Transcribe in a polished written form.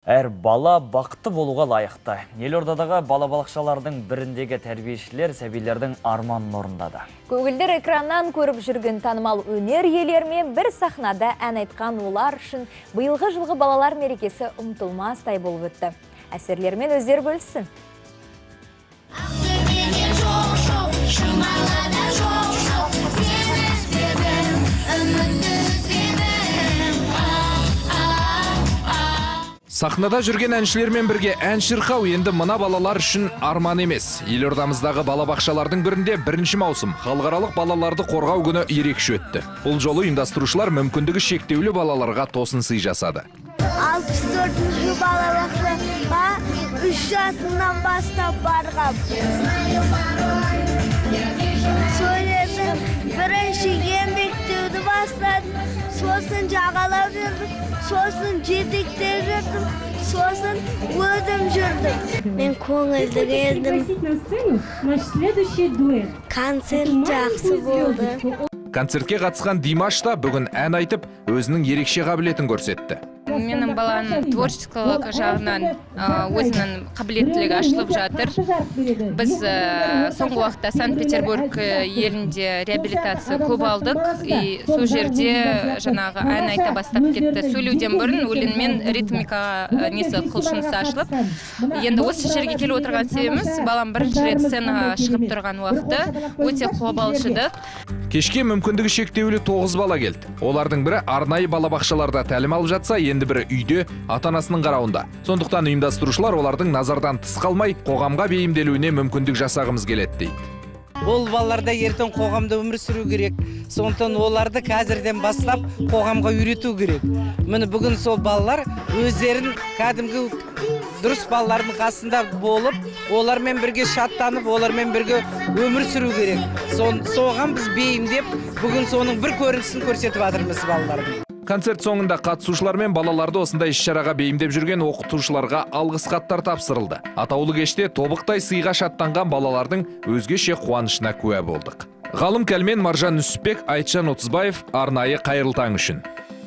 Әр бала бақытты болуға лайықты. Елордадағы балабақшалардың біріндегі тәрбиешілер сәбилердің арманын орындады. Көгілдір экраннан көріп жүрген танымал өнер иелерімен бір сахнада ән айтқан олар үшін биылғы жылғы балалар мерекесі ұмытылмастай болып өтті. Әсерлермен өздері бөліссін. Сахнада жүрген әншілермен бірге ән шырқау енді мына балалар үшін арман емес. Елордамыздағы балабақшалардың бірінде 1 маусым халықаралық балаларды қорғау күні ерекше өтті. Бұл жолы ұйымдастырушылар мүмкіндігі шектеулі балаларға тосын сый жасады. 64-ші балабақшаға 3 жасынан бастап барғам. Сөйледім, бірінші еңбектеуді бастадым, сосын жағалап жүрдім, сосын жетектеп жүрдім, сосын өзім жүрдім. Мен көңілді келдім. Концерт жақсы болды. Концертке қатысқан Димаш та бүгін ән айтып, өзінің ерекше қабілетін көрсетті. Менің баланың творческалық жағынан өзінің қабілеттілігі ашылып жатыр. Біз соңғы уақытта Санкт-Петербург елінде реабилитация көп алдық. И сол жерде жаңағы ән айта бастап кетті. Сөйлеуден бұрын өлеңмен ритмикаға несі құлшынысы ашылып. Енді осы жерге келіп отырған себебіміз балам бірінші рет сценаға шығып тұрған уақыты өте қобалжыдық. Кешке мүмкіндігі шектеулі 9 бала келді. Олардың бірі арнайы балабақшаларда тәлім алып жатса, енді бірі үйде ата-анасының қарауында. Сондықтан ұйымдастырушылар олардың назардан тыс қалмай, қоғамға бейімделуіне мүмкіндік жасағымыз келеді дейді. Ол балаларда ертең қоғамда өмір сүру керек. Сондықтан оларды қазірден бастап қоғамға үйрету керек. Міне бүгін сол балалар өздерін кәдімгі дұрыс балалардың қасында болып, олармен бірге шаттанып, олармен бірге өмір сүру керек. Соған біз бейімдеп, бүгін соның бір көрінісін көрсетіп жатырмыз балалардың. Концерт соңында қатысушылар мен балаларды осындай іс-шараға бейімдеп жүрген оқытушыларға алғыс хаттар тапсырылды. Атаулы кеште тобықтай сыйға шаттанған балалардың өзгеше қуанышына куә болдық. Ғалым Кәлмен, Маржан Нүсіпбек, Айтжан Отызбаев, арнайы Қайырлы таң үшін.